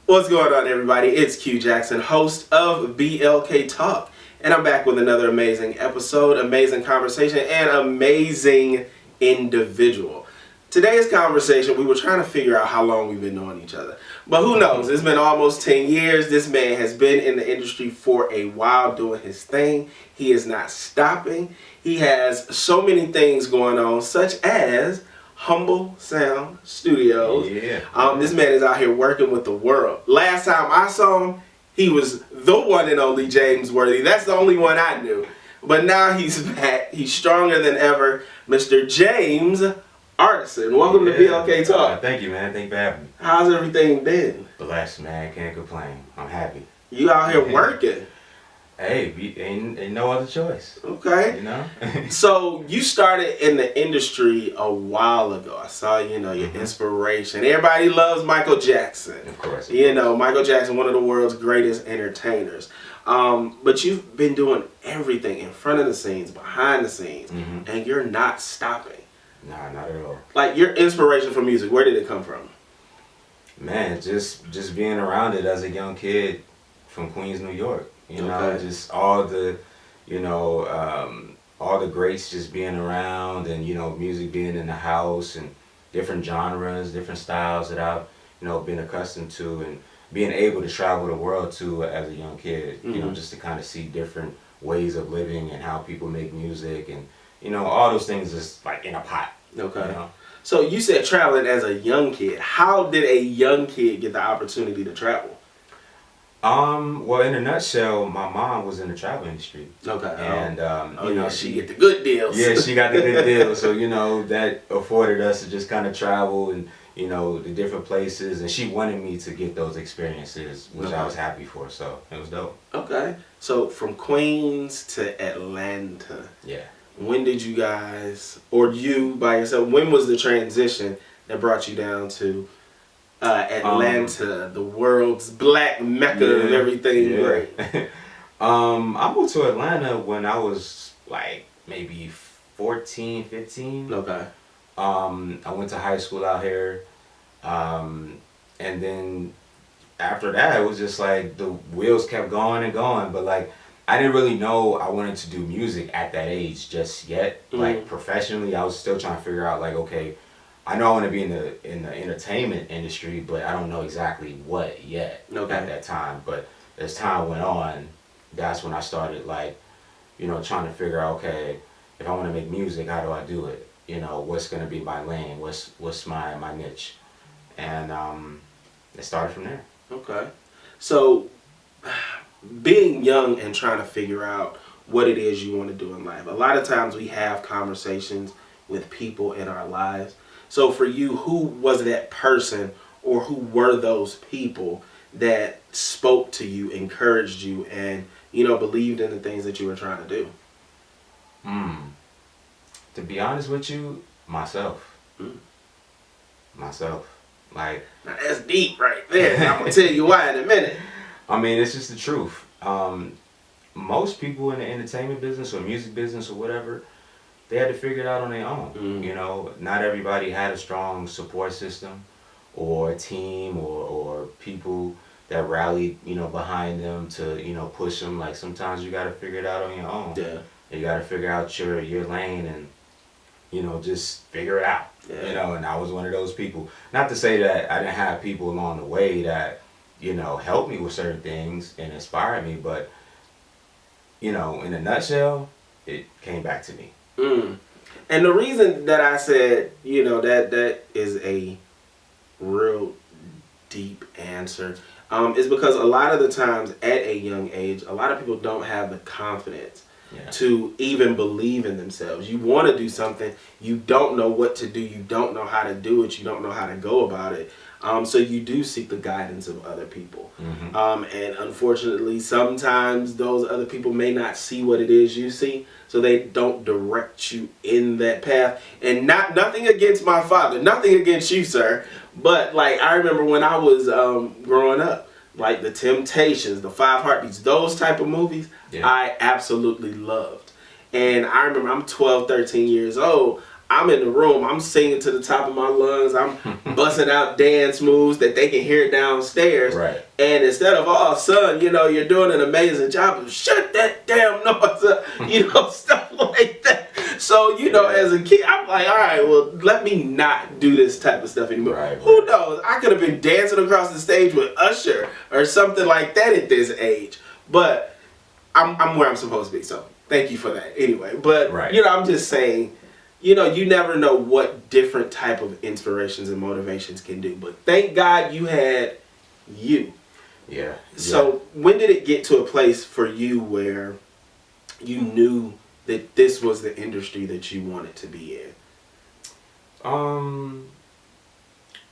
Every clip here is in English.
What's going on, everybody? It's Q Jackson, host of BLK Talk, and I'm back with another amazing episode, amazing conversation, and amazing individual. Today's conversation, we were trying to figure out how long we've been knowing each other, but who knows? It's been almost 10 years. This man has been in the industry for a while doing his thing. He is not stopping. He has so many things going on, such as Humble Sound Studios. This man is out here working with the world. Last time I saw him, he was the one and only James Worthy. That's the only one I knew. But now he's back. He's stronger than ever. Mr. James Artissen. Welcome to BLK Talk. Thank you, man. Thank you for having me. How's everything been? Blessed, man. Can't complain. I'm happy. You out here working. Hey, ain't no other choice. Okay. You know? So you started in the industry a while ago. I saw, your inspiration. Everybody loves Michael Jackson. Of course. Michael Jackson, one of the world's greatest entertainers. But you've been doing everything in front of the scenes, behind the scenes, and you're not stopping. Nah, not at all. Like, your inspiration for music, where did it come from? Man, just being around it as a young kid from Queens, New York. You know, just all the, all the greats just being around, and music being in the house, and different genres, different styles that I've been accustomed to, and being able to travel the world too as a young kid. Just to kind of see different ways of living and how people make music, and all those things just like in a pot. Okay. So you said traveling as a young kid. How did a young kid get the opportunity to travel? Well, in a nutshell, my mom was in the travel industry. Okay. And she get the good deals. Yeah, she got the good deals. So that afforded us to just kind of travel and the different places, and she wanted me to get those experiences, which I was happy for. So it was dope. Okay. So from Queens to Atlanta. Yeah. When did you guys, or you by yourself, when was the transition that brought you down to Atlanta, the world's black mecca of everything great? I moved to Atlanta when I was like maybe 14, 15. Okay. I went to high school out here, and then after that it was just like the wheels kept going and going, but like I didn't really know I wanted to do music at that age just yet. Like professionally, I was still trying to figure out like, okay, I know I want to be in the entertainment industry, but I don't know exactly what yet at that time. But as time went on, that's when I started like, trying to figure out, okay, if I want to make music, how do I do it? What's gonna be my lane? What's my niche? And it started from there. Okay. So being young and trying to figure out what it is you want to do in life. A lot of times we have conversations with people in our lives. So for you, who was that person, or who were those people that spoke to you, encouraged you, and believed in the things that you were trying to do? To be honest with you, myself. Myself. Like, now that's deep right there. I'm gonna tell you why in a minute. I mean, it's just the truth. Most people in the entertainment business or music business or whatever, they had to figure it out on their own. Not everybody had a strong support system or a team or people that rallied, behind them to, push them. Like, sometimes you got to figure it out on your own. Yeah. You got to figure out your lane and, just figure it out. Yeah. And I was one of those people. Not to say that I didn't have people along the way that, helped me with certain things and inspired me, but, in a nutshell, it came back to me. And the reason that I said, that is a real deep answer, is because a lot of the times at a young age, a lot of people don't have the confidence to even believe in themselves. You want to do something, you don't know what to do, you don't know how to do it, you don't know how to go about it. So you do seek the guidance of other people. And unfortunately, sometimes those other people may not see what it is you see, so they don't direct you in that path. And nothing against my father, nothing against you, sir, but like I remember when I was growing up, like The Temptations, The Five Heartbeats, those type of movies, I absolutely loved. And I remember I'm 12, 13 years old. I'm in the room, I'm singing to the top of my lungs, I'm busting out dance moves that they can hear downstairs. Right. And instead of, oh, son, you know, you're doing an amazing job, shut that damn noise up, you know, stuff like that. So, you know, as a kid, I'm like, all right, well, let me not do this type of stuff anymore. Right. Who knows? I could have been dancing across the stage with Usher or something like that at this age. But I'm where I'm supposed to be, so thank you for that anyway. But, you know, I'm just saying, you know, you never know what different type of inspirations and motivations can do. But thank God you had you. Yeah. So when did it get to a place for you where you knew that this was the industry that you wanted to be in?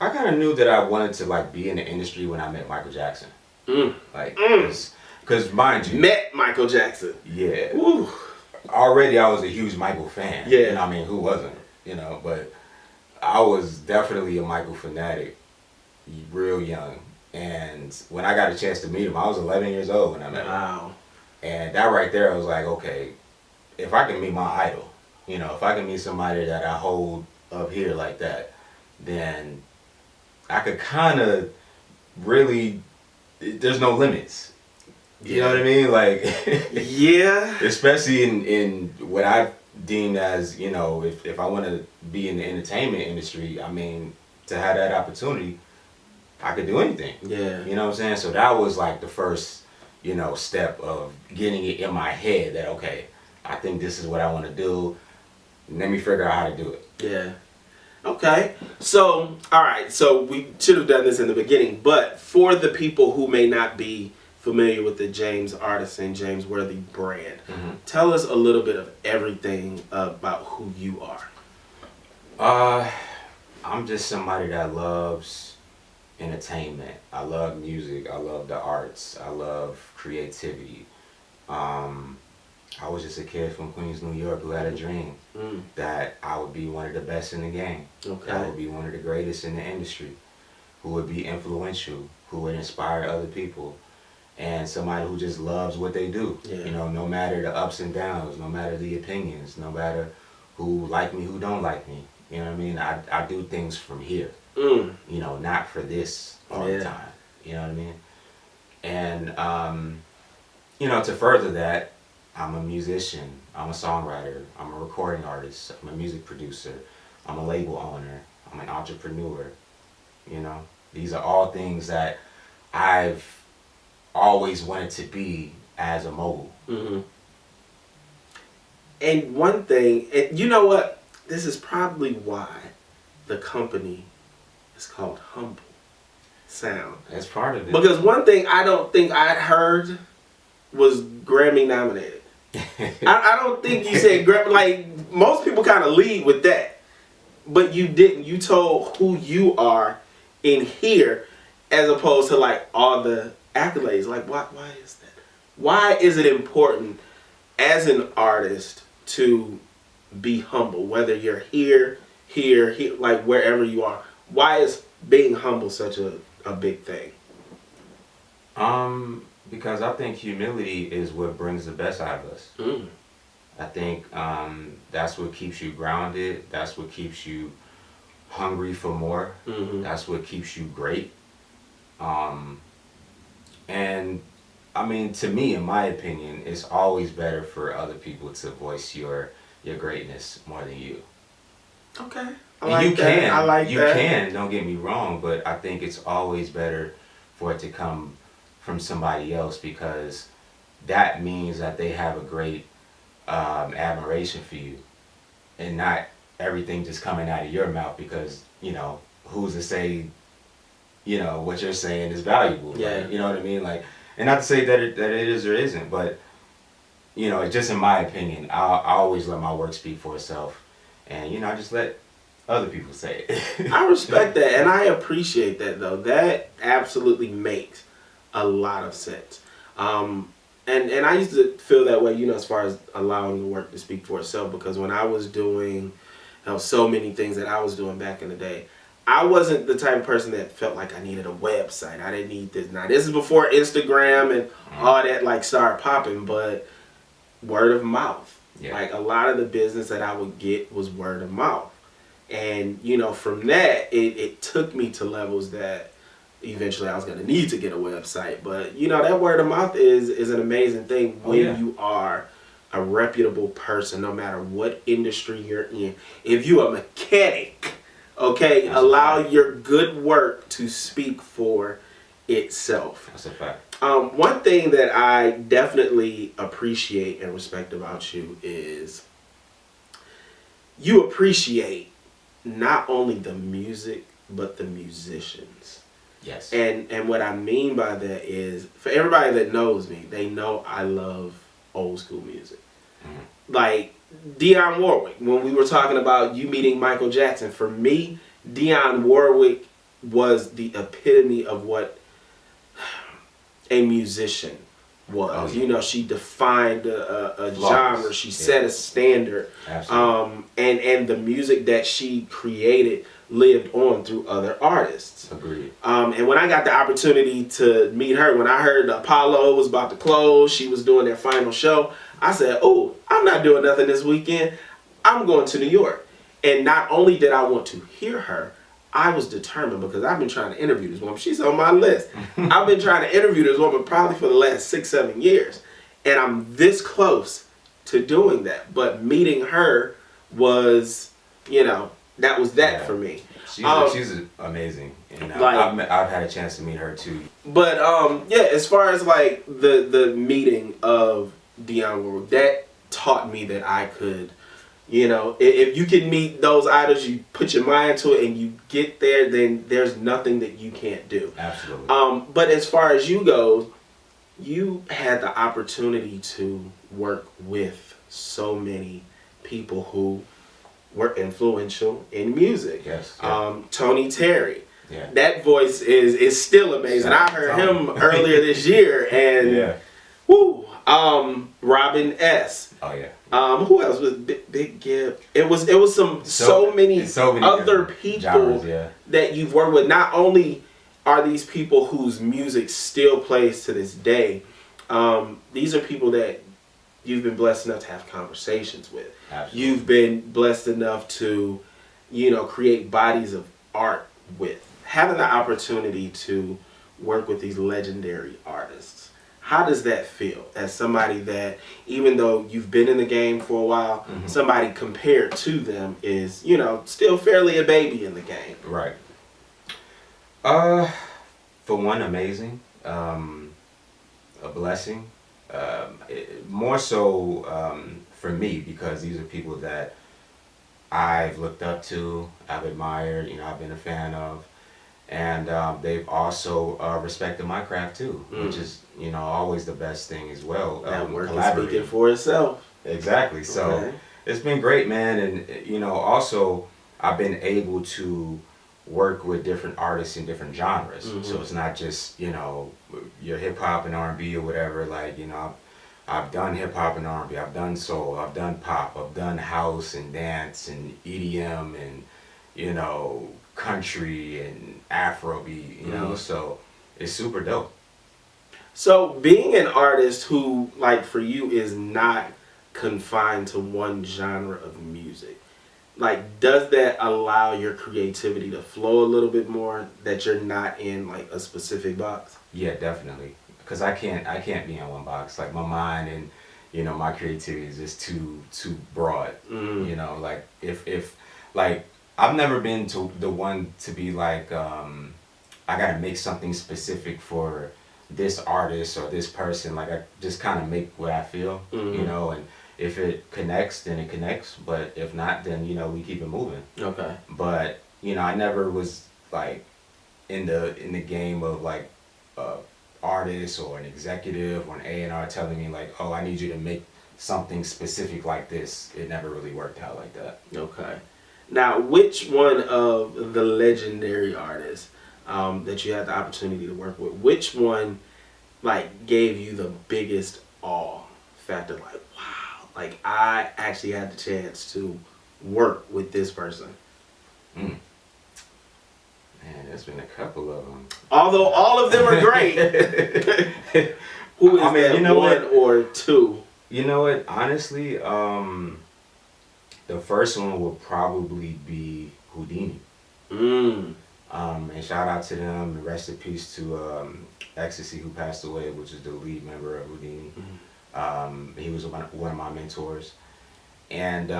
I kind of knew that I wanted to like be in the industry when I met Michael Jackson. Like, because mind you, met Michael Jackson. Yeah. Ooh. Already I was a huge Michael fan. Yeah. You know, I mean, who wasn't? You know, but I was definitely a Michael fanatic, real young. And when I got a chance to meet him, I was 11 years old when I met him. Wow. And that right there, I was like, okay, if I can meet my idol, you know, if I can meet somebody that I hold up here like that, then I could kind of really, there's no limits. You know what I mean? Like, yeah. Especially in what I deem as, you know, if I want to be in the entertainment industry, I mean, to have that opportunity, I could do anything. Yeah. You know what I'm saying? So that was like the first, you know, step of getting it in my head that, okay, I think this is what I want to do. Let me figure out how to do it. Yeah. Okay. So, all right. So we should have done this in the beginning, but for the people who may not be familiar with the James Artissen, James Worthy brand, tell us a little bit of everything about who you are. I'm just somebody that loves entertainment. I love music. I love the arts. I love creativity. I was just a kid from Queens, New York who had a dream that I would be one of the best in the game. Okay. That I would be one of the greatest in the industry, who would be influential, who would inspire other people, and somebody who just loves what they do. Yeah. You know, no matter the ups and downs, no matter the opinions, no matter who like me, who don't like me. You know what I mean? I do things from here. You know, not for this all the time. You know what I mean? And, you know, to further that, I'm a musician, I'm a songwriter, I'm a recording artist, I'm a music producer, I'm a label owner, I'm an entrepreneur. You know, these are all things that I've always wanted to be as a mogul. And one thing, and you know what? This is probably why the company is called Humble Sound. That's part of it. Because one thing I don't think I'd heard was Grammy-nominated. I don't think you said Grammy. Like, most people kind of lead with that. But you didn't. You told who you are in here as opposed to, like, all the accolades. Like, why is that? Why is it important as an artist to be humble? Whether you're here, like wherever you are. Why is being humble such a big thing? Because I think humility is what brings the best out of us. I think that's what keeps you grounded. That's what keeps you hungry for more. That's what keeps you great. And I mean, to me, in my opinion, it's always better for other people to voice your greatness more than you. Okay. I like that. I like you that. can, don't get me wrong, but I think it's always better for it to come from somebody else, because that means that they have a great admiration for you, and not everything just coming out of your mouth, because, you know, who's to say, you know, what you're saying is valuable. Yeah. Like, you know what I mean? Like, and not to say that it is or isn't, but, you know, just in my opinion, I always let my work speak for itself, and, you know, I just let other people say it. I respect that, and I appreciate that, though. That absolutely makes a lot of sense. And I used to feel that way, you know, as far as allowing the work to speak for itself, because when I was doing so many things that I was doing back in the day, I wasn't the type of person that felt like I needed a website. I didn't need this. Now, this is before Instagram and all that, like, started popping, but word of mouth. Yeah. Like, a lot of the business that I would get was word of mouth. And, you know, from that, it took me to levels that eventually I was going to need to get a website. But, you know, that word of mouth is an amazing thing when you are a reputable person, no matter what industry you're in. If you're a mechanic, okay, allow your good work to speak for itself. That's a fact. One thing that I definitely appreciate and respect about you is you appreciate not only the music, but the musicians. Yes. And what I mean by that is, for everybody that knows me, they know I love old school music. Mm-hmm. Like Dionne Warwick, when we were talking about you meeting Michael Jackson, for me, Dionne Warwick was the epitome of what a musician was. Oh, yeah. You know, she defined a genre. She set a standard. Absolutely. And the music that she created lived on through other artists. Agreed. And when I got the opportunity to meet her, when I heard Apollo was about to close, she was doing their final show, I said, oh, I'm not doing nothing this weekend. I'm going to New York. And not only did I want to hear her, I was determined, because I've been trying to interview this woman. She's on my list. I've been trying to interview this woman probably for the last 6-7 years. And I'm this close to doing that. But meeting her was, you know, that was that for me. She's amazing. And I've had a chance to meet her too. But yeah, as far as like the meeting of Dionne Warwick, that taught me that I could, you know, if you can meet those idols, you put your mind to it and you get there, then there's nothing that you can't do. Absolutely. But as far as you go, you had the opportunity to work with so many people who were influential in music. Yes. Yeah. Tony Terry. Yeah. That voice is still amazing. I heard him earlier this year, and woo. Robin S. Oh yeah. Who else was Big Gipp? It was so many other people genres, that you've worked with. Not only are these people whose music still plays to this day, these are people that you've been blessed enough to have conversations with. Absolutely. You've been blessed enough to, you know, create bodies of art with. Having the opportunity to work with these legendary artists, how does that feel as somebody that, even though you've been in the game for a while, somebody compared to them is, you know, still fairly a baby in the game? Right. For one, amazing. A blessing. More so for me, because these are people that I've looked up to, I've admired, you know, I've been a fan of. And they've also respected my craft too, which is, you know, always the best thing as well. That work is speaking for itself. Exactly. So it's been great, man. And, you know, also I've been able to work with different artists in different genres. So it's not just, you know, your hip hop and R&B or whatever. Like, you know, I've done hip hop and R&B, I've done soul, I've done pop, I've done house and dance and EDM and, you know, country and Afrobeat, you know, so it's super dope. So being an artist who, like for you, is not confined to one genre of music, like, does that allow your creativity to flow a little bit more, that you're not in like a specific box? Yeah, definitely. Because I can't be in one box. Like, my mind and, you know, my creativity is just too broad. You know, like if like I've never been to the one to be like, I gotta make something specific for this artist or this person. Like, I just kind of make what I feel, you know, and if it connects, then it connects. But if not, then, you know, we keep it moving. Okay. But, you know, I never was like in the game of like artist or an executive or an A&R telling me like, oh, I need you to make something specific like this. It never really worked out like that. Okay. Now, which one of the legendary artists that you had the opportunity to work with, which one like gave you the biggest awe factor? Like, wow, like I actually had the chance to work with this person. Man, there's been a couple of them. Although all of them are great. Who is that, you know, one or two? You know what? Honestly, The first one would probably be Whodini. Mm. And shout out to them, and rest in peace to Ecstasy, who passed away, which is the lead member of Whodini. He was one of my mentors. And,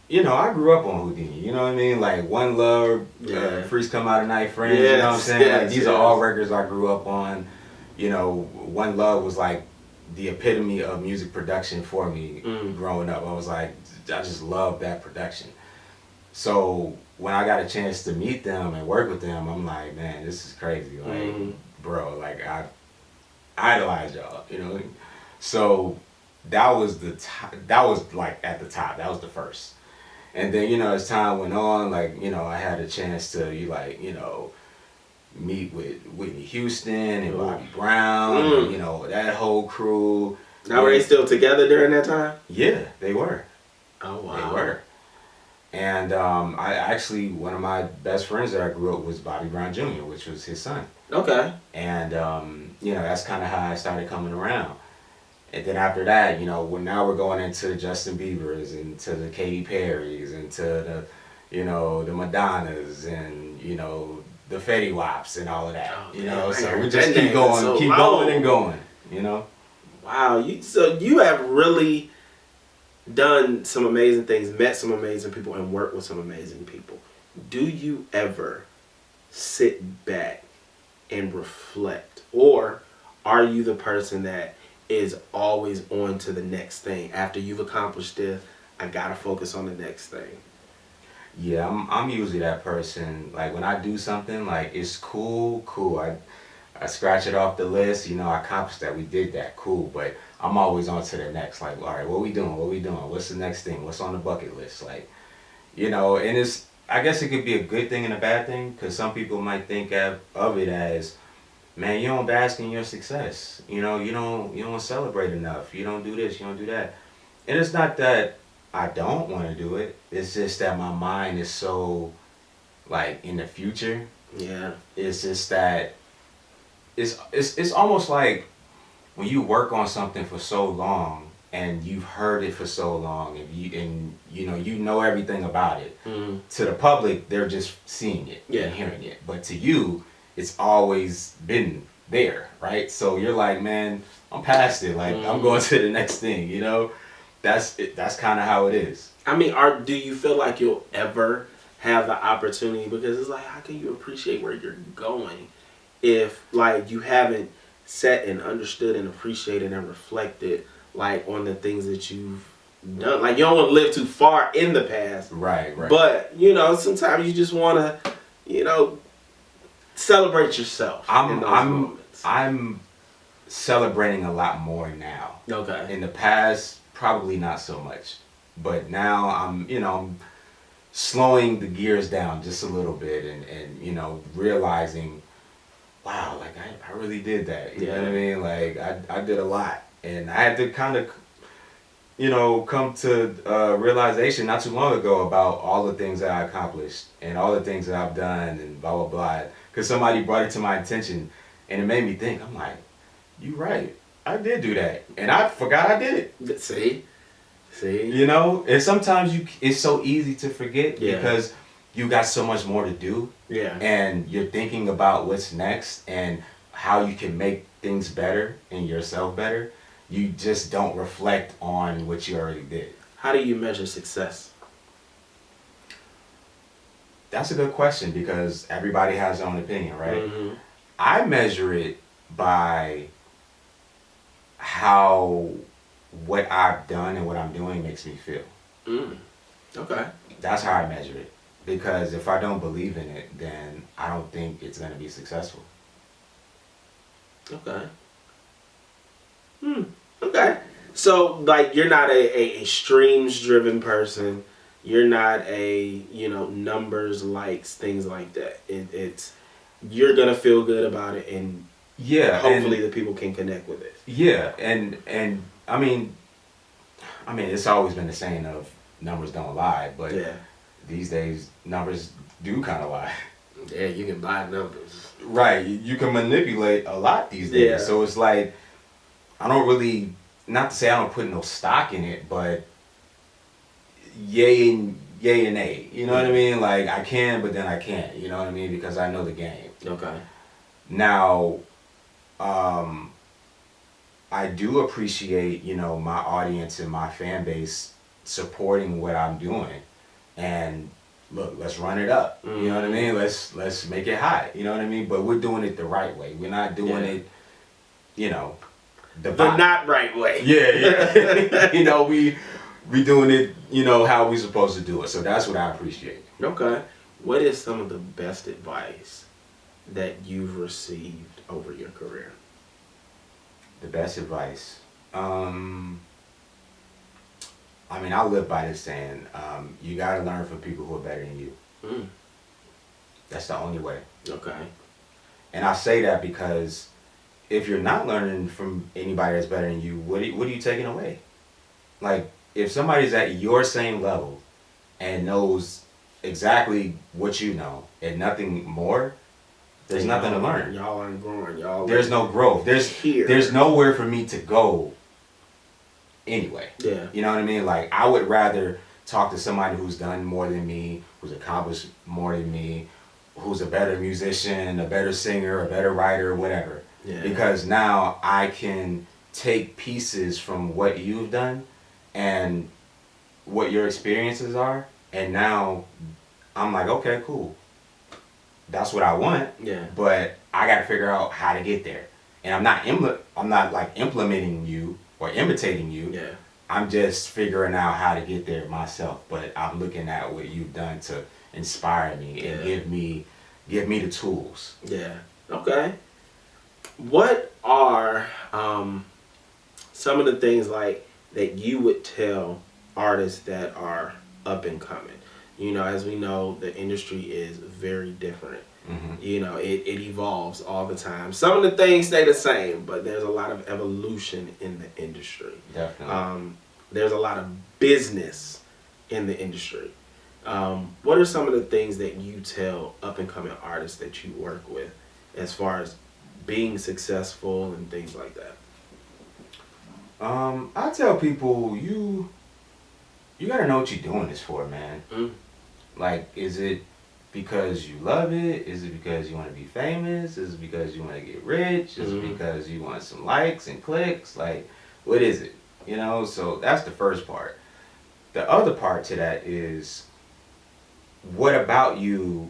you know, I grew up on Whodini, you know what I mean? Like, One Love, Freaks Come Out at Night, Friends, you know what I'm saying? Like, these are all records I grew up on. You know, One Love was like the epitome of music production for me growing up. I was like, I just love that production. So when I got a chance to meet them and work with them, I'm like, man, this is crazy. Like, bro, like, I idolize y'all, you know? So that was that was like at the top. That was the first. And then, you know, as time went on, like, you know, I had a chance to, you know, meet with Whitney Houston and Bobby Brown, and, you know, that whole crew. Now, were they still together during that time? Yeah, they were. Oh, wow. They were. And I actually, one of my best friends that I grew up was Bobby Brown Jr., which was his son. Okay. And, you know, that's kind of how I started coming around. And then after that, you know, now we're going into the Justin Biebers and to the Katy Perrys and to the, you know, the Madonnas and, you know, the Fetty Waps and all of that. Oh, you know, so we just keep going and going, you know. Wow, so you have really done some amazing things, met some amazing people, and worked with some amazing people. Do you ever sit back and reflect, or are you the person that is always on to the next thing? After you've accomplished this, I gotta focus on the next thing. Yeah, I'm usually that person. Like, when I do something, like, it's cool. I scratch it off the list, you know, I accomplished that, we did that, cool, but I'm always on to the next, like, all right, what we doing, what's the next thing, what's on the bucket list, like, you know. And I guess it could be a good thing and a bad thing, because some people might think of it as, man, you don't bask in your success, you know, you don't celebrate enough, you don't do this, you don't do that. And it's not that I don't want to do it, it's just that my mind is so, like, in the future. Yeah. It's just that it's almost like when you work on something for so long and you've heard it for so long, and you know everything about it. To the public, they're just seeing it and hearing it, but to you, it's always been there, right? So you're like, man, I'm past it, like, I'm going to the next thing, you know. That's kind of how it is. I mean, do you feel like you'll ever have the opportunity, because it's like, how can you appreciate where you're going if, like, you haven't sat and understood and appreciated and reflected, like, on the things that you've done? Like, you don't want to live too far in the past, right? But, you know, sometimes you just want to, you know, celebrate yourself. In those moments. I'm celebrating a lot more now. Okay. In the past, probably not so much, but now I'm slowing the gears down just a little bit, and you know, realizing, wow, like, I really did that. You know what I mean? Like, I did a lot, and I had to kind of, you know, come to realization not too long ago about all the things that I accomplished and all the things that I've done and blah, blah, blah. Because somebody brought it to my attention, and it made me think. I'm like, you right, I did do that, and I forgot I did it. See? You know, and sometimes it's so easy to forget because you got so much more to do. Yeah. And you're thinking about what's next and how you can make things better and yourself better. You just don't reflect on what you already did. How do you measure success? That's a good question, because everybody has their own opinion, right? I measure it by how what I've done and what I'm doing makes me feel. Okay. That's how I measure it. Because if I don't believe in it, then I don't think it's going to be successful. Okay. Okay. So, like, you're not a streams-driven person. You're not a, you know, numbers, likes, things like that. It's you're going to feel good about it, and hopefully the people can connect with it. Yeah, and I mean, it's always been the saying of numbers don't lie, but these days numbers do kind of lie. Yeah, you can buy numbers. Right, you can manipulate a lot these days. Yeah. So it's like, I don't really, not to say I don't put no stock in it, but yay and nay. You know what I mean? Like I can, but then I can't. You know what I mean? Because I know the game. Okay. Now, I do appreciate, you know, my audience and my fan base supporting what I'm doing. And look, let's run it up. You know what I mean? Let's make it hot. You know what I mean? But we're doing it the right way. We're not doing it, you know, the not right way. Yeah. You know, we doing it, you know, how we supposed to do it. So that's what I appreciate. Okay. What is some of the best advice that you've received over your career? The best advice. I mean, I live by this saying, you gotta learn from people who are better than you. That's the only way. Okay. And I say that because if you're not learning from anybody that's better than you, what are you taking away? Like, if somebody's at your same level and knows exactly what you know and nothing more, there's nothing to learn. Y'all aren't growing. There's no growth. There's nowhere for me to go anyway. Yeah. You know what I mean? Like, I would rather talk to somebody who's done more than me, who's accomplished more than me, who's a better musician, a better singer, a better writer, whatever. Yeah. Because now I can take pieces from what you've done and what your experiences are, and now I'm like, okay, cool. That's what I want. Yeah. But I got to figure out how to get there. And I'm not like implementing you or imitating you. Yeah. I'm just figuring out how to get there myself. But I'm looking at what you've done to inspire me and give me the tools. Yeah. Okay. What are some of the things like that you would tell artists that are up and coming? You know, as we know, the industry is very different. You know, it evolves all the time. Some of the things stay the same, but there's a lot of evolution in the industry. Definitely. There's a lot of business in the industry. What are some of the things that you tell up and coming artists that you work with as far as being successful and things like that? I tell people you gotta know what you're doing this for, man. Like, is it because you love it? Is it because you want to be famous? Is it because you want to get rich? Is it because you want some likes and clicks? Like, what is it? You know, so that's the first part. The other part to that is, what about you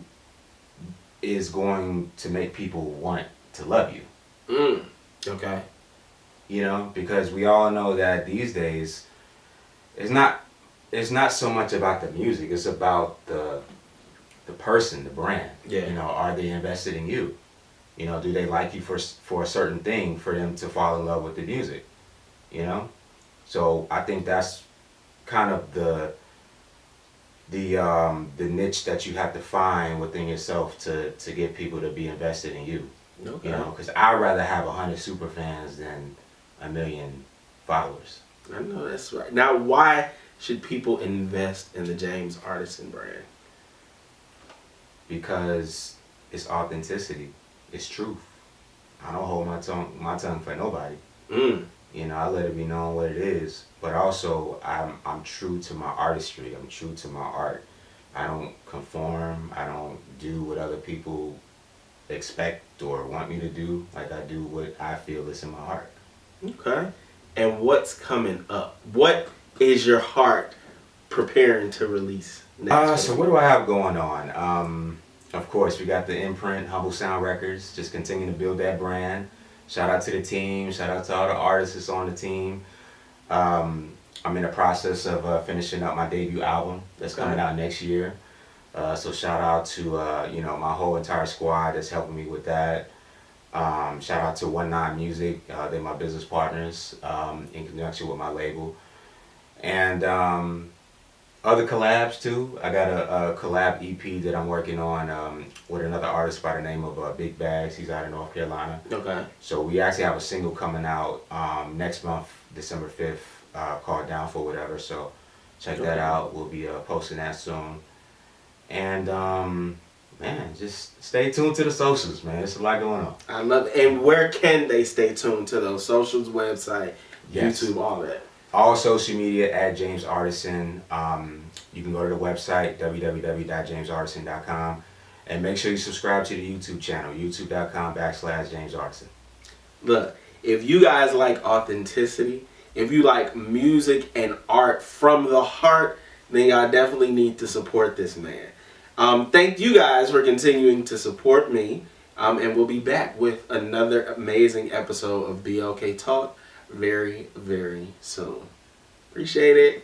is going to make people want to love you? Okay. You know, because we all know that these days, it's not so much about the music, it's about the person, the brand. Yeah. You know, are they invested in you? You know, do they like you for a certain thing for them to fall in love with the music? You know? So I think that's kind of the niche that you have to find within yourself to get people to be invested in you. Okay. You know, because I'd rather have 100 super fans than 1 million followers. I know that's right. Now, why should people invest in the James Artissen brand? Because it's authenticity. It's truth. I don't hold my tongue for nobody. You know, I let it be known what it is. But also, I'm true to my artistry. I'm true to my art. I don't conform. I don't do what other people expect or want me to do. Like, I do what I feel is in my heart. Okay. And what's coming up? What is your heart preparing to release next? So what do I have going on? Of course, we got the imprint, Humble Sound Records, just continuing to build that brand. Shout out to the team. Shout out to all the artists that's on the team. I'm in the process of finishing up my debut album that's coming out next year. So shout out to you know, my whole entire squad that's helping me with that. Shout out to 19 Music. They're my business partners in conjunction with my label. And other collabs too. I got a collab EP that I'm working on with another artist by the name of Big Bags. He's out of North Carolina. Okay. So we actually have a single coming out next month, December 5th, called Down for Whatever. So check that out. We'll be posting that soon. And man, just stay tuned to the socials, man. There's a lot going on. I love it. And where can they stay tuned to those socials, website, Yes. YouTube, all that? All social media at James Artissen. You can go to the website www.jamesartissen.com and make sure you subscribe to the YouTube channel, youtube.com/James Artissen. Look, if you guys like authenticity, if you like music and art from the heart, then y'all definitely need to support this man. Thank you guys for continuing to support me. And we'll be back with another amazing episode of BLK Talk very, very soon. Appreciate it.